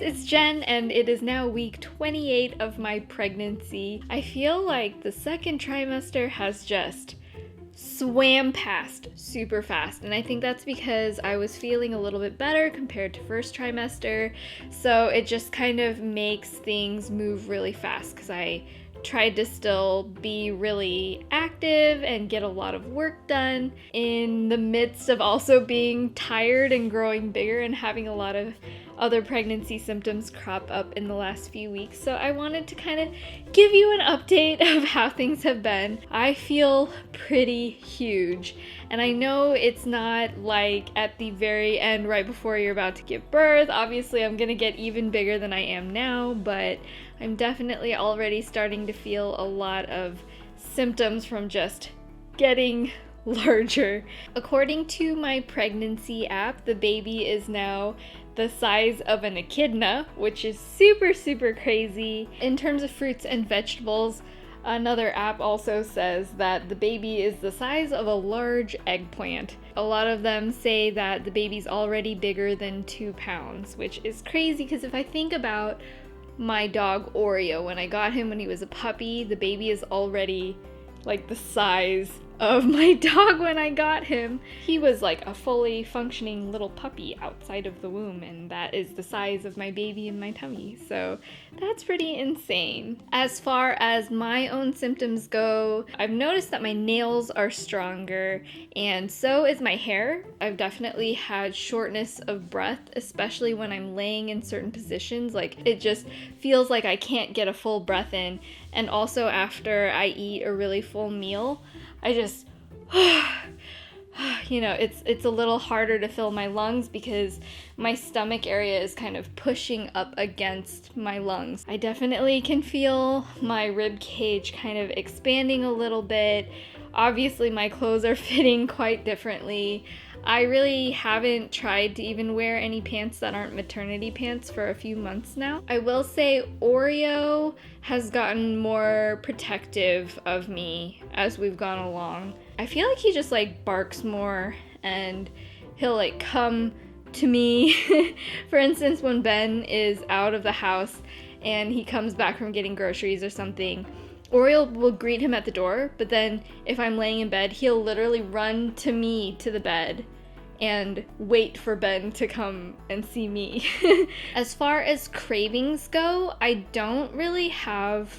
it's Jen, and it is now week 28 of my pregnancy. I feel like the second trimester has just swam past super fast, and I think that's because I was feeling a little bit better compared to first trimester, so it just kind of makes things move really fast because I tried to still be really active and get a lot of work done in the midst of also being tired and growing bigger and having a lot of other pregnancy symptoms crop up in the last few weeks. So I wanted to kind of give you an update of how things have been. I feel pretty huge, and I know it's not like at the very end right before you're about to give birth. Obviously I'm gonna get even bigger than I am now, but I'm definitely already starting to feel a lot of symptoms from just getting larger. According to my pregnancy app, the baby is now the size of an echidna, which is super crazy. In terms of fruits and vegetables, another app also says that the baby is the size of a large eggplant. A lot of them say that the baby's already bigger than 2 pounds, which is crazy because if I think about my dog Oreo, when I got him when he was a puppy, the baby is already like the size of my dog when I got him. He was like a fully functioning little puppy outside of the womb, and that is the size of my baby in my tummy. So that's pretty insane. As far as my own symptoms go, I've noticed that my nails are stronger, and so is my hair. I've definitely had shortness of breath, especially when I'm laying in certain positions. Like it just feels like I can't get a full breath in. And also after I eat a really full meal, I just, it's a little harder to fill my lungs because my stomach area is kind of pushing up against my lungs. I definitely can feel my rib cage kind of expanding a little bit. Obviously, my clothes are fitting quite differently. I really haven't tried to even wear any pants that aren't maternity pants for a few months now. I will say Oreo has gotten more protective of me as we've gone along. I feel like he just like barks more and he'll like come to me. For instance, when Ben is out of the house and he comes back from getting groceries or something, Oreo will greet him at the door, but then if I'm laying in bed, he'll literally run to me to the bed and wait for Ben to come and see me. As far as cravings go, I don't really have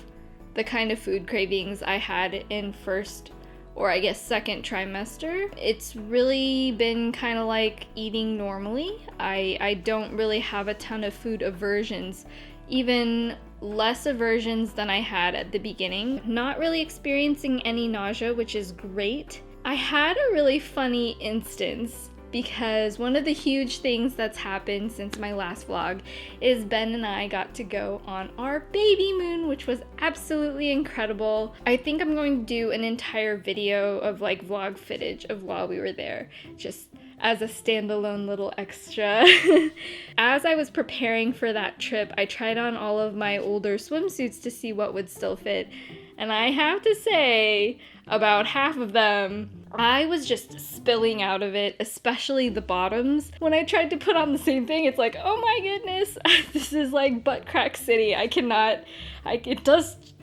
the kind of food cravings I had in first or I guess second trimester. It's really been kind of like eating normally. I don't really have a ton of food aversions, even less aversions than I had at the beginning. Not really experiencing any nausea, which is great. I had a really funny instance because one of the huge things that's happened since my last vlog is Ben and I got to go on our baby moon, which was absolutely incredible. I think I'm going to do an entire video of like vlog footage of while we were there, just as a standalone little extra. As I was preparing for that trip, I tried on all of my older swimsuits to see what would still fit, and I have to say, about half of them, I was just spilling out of it, especially the bottoms. When I tried to put on the same thing, it's like, oh my goodness, this is like butt crack city. It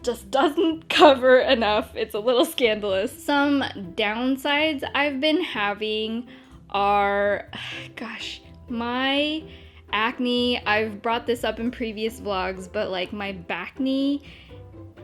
just doesn't cover enough. It's a little scandalous. Some downsides I've been having are, my acne. I've brought this up in previous vlogs, but like my back knee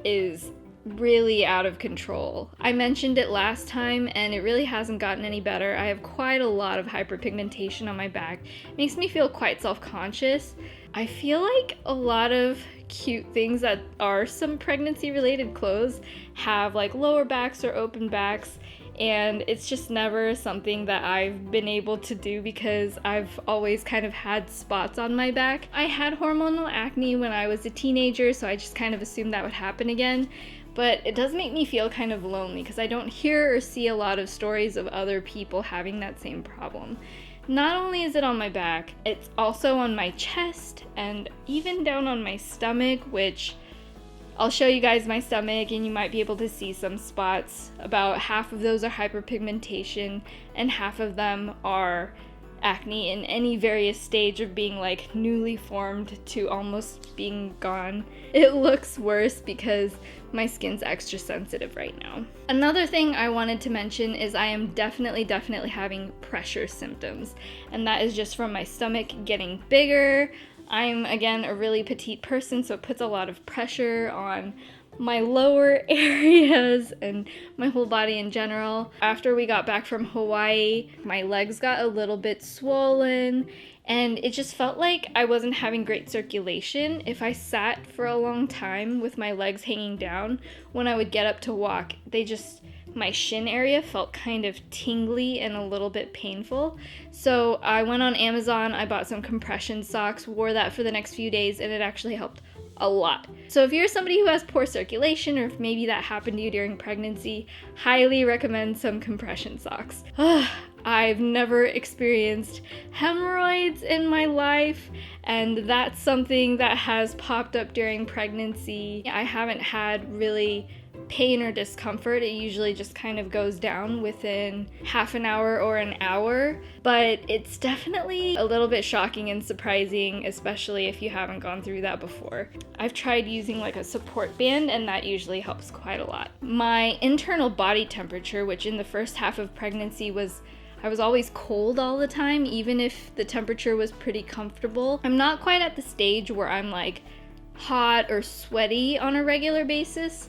is really out of control. I mentioned it last time and it really hasn't gotten any better. I have quite a lot of hyperpigmentation on my back. It makes me feel quite self-conscious. I feel like a lot of cute things that are some pregnancy related clothes have like lower backs or open backs, and it's just never something that I've been able to do because I've always kind of had spots on my back. I had hormonal acne when I was a teenager, so I just kind of assumed that would happen again. But it does make me feel kind of lonely because I don't hear or see a lot of stories of other people having that same problem. Not only is it on my back, it's also on my chest and even down on my stomach, which I'll show you guys my stomach and you might be able to see some spots. About half of those are hyperpigmentation and half of them are acne in any various stage of being like newly formed to almost being gone. It looks worse because my skin's extra sensitive right now. Another thing I wanted to mention is I am definitely having pressure symptoms, and that is just from my stomach getting bigger. I'm, again, a really petite person, so it puts a lot of pressure on my lower areas and my whole body in general. After we got back from Hawaii, my legs got a little bit swollen, and it just felt like I wasn't having great circulation. If I sat for a long time with my legs hanging down, when I would get up to walk, my shin area felt kind of tingly and a little bit painful. So I went on Amazon, I bought some compression socks, wore that for the next few days, and it actually helped a lot. So if you're somebody who has poor circulation, or if maybe that happened to you during pregnancy, highly recommend some compression socks. I've never experienced hemorrhoids in my life, and that's something that has popped up during pregnancy. I haven't had really pain or discomfort. It usually just kind of goes down within half an hour or an hour, but it's definitely a little bit shocking and surprising, especially if you haven't gone through that before. I've tried using like a support band, and that usually helps quite a lot. My internal body temperature, which in the first half of pregnancy I was always cold all the time, even if the temperature was pretty comfortable. I'm not quite at the stage where I'm like hot or sweaty on a regular basis,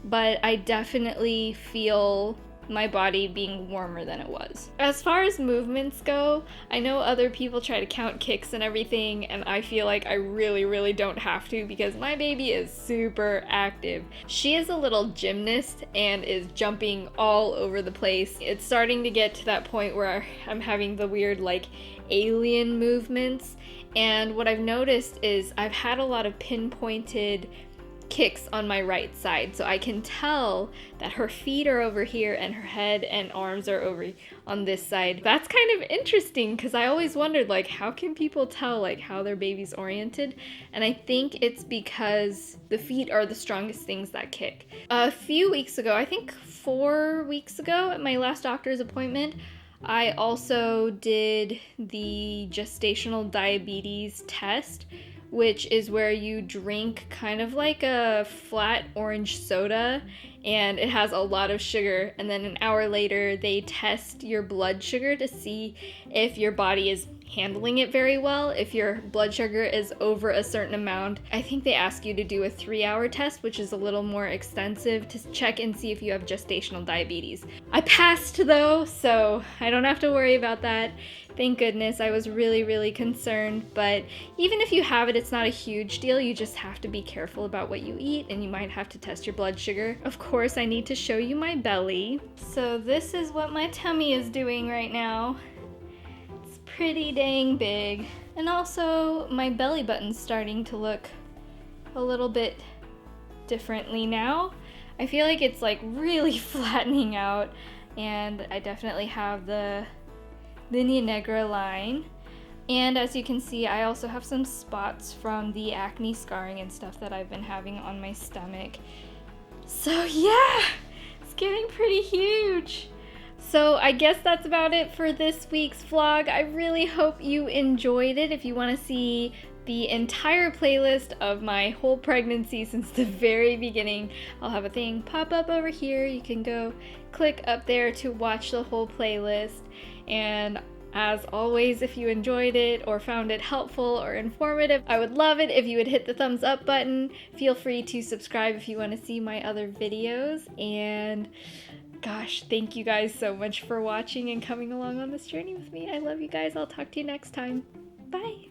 but I definitely feel my body being warmer than it was. As far as movements go, I know other people try to count kicks and everything, and I feel like I really don't have to because my baby is super active. She is a little gymnast and is jumping all over the place. It's starting to get to that point where I'm having the weird like alien movements, and what I've noticed is I've had a lot of pinpointed kicks on my right side, so I can tell that her feet are over here and her head and arms are over on this side. That's kind of interesting because I always wondered like how can people tell like how their baby's oriented, and I think it's because the feet are the strongest things that kick. A few weeks ago, I think 4 weeks ago at my last doctor's appointment, I also did the gestational diabetes test, which is where you drink kind of like a flat orange soda, and it has a lot of sugar, and then an hour later they test your blood sugar to see if your body is handling it very well. If your blood sugar is over a certain amount, I think they ask you to do a 3-hour test, which is a little more extensive, to check and see if you have gestational diabetes. I passed though, so I don't have to worry about that. Thank goodness. I was really concerned, but even if you have it, it's not a huge deal. You just have to be careful about what you eat, and you might have to test your blood sugar. Of course, I need to show you my belly. So this is what my tummy is doing right now. It's pretty dang big. And also, my belly button's starting to look a little bit differently now. I feel like it's like really flattening out, and I definitely have the linea negra line. And as you can see, I also have some spots from the acne scarring and stuff that I've been having on my stomach. So yeah, it's getting pretty huge. So I guess that's about it for this week's vlog. I really hope you enjoyed it. If you want to see the entire playlist of my whole pregnancy since the very beginning, I'll have a thing pop up over here. You can go click up there to watch the whole playlist. And as always, if you enjoyed it or found it helpful or informative, I would love it if you would hit the thumbs up button. Feel free to subscribe if you want to see my other videos. And gosh, thank you guys so much for watching and coming along on this journey with me. I love you guys. I'll talk to you next time. Bye.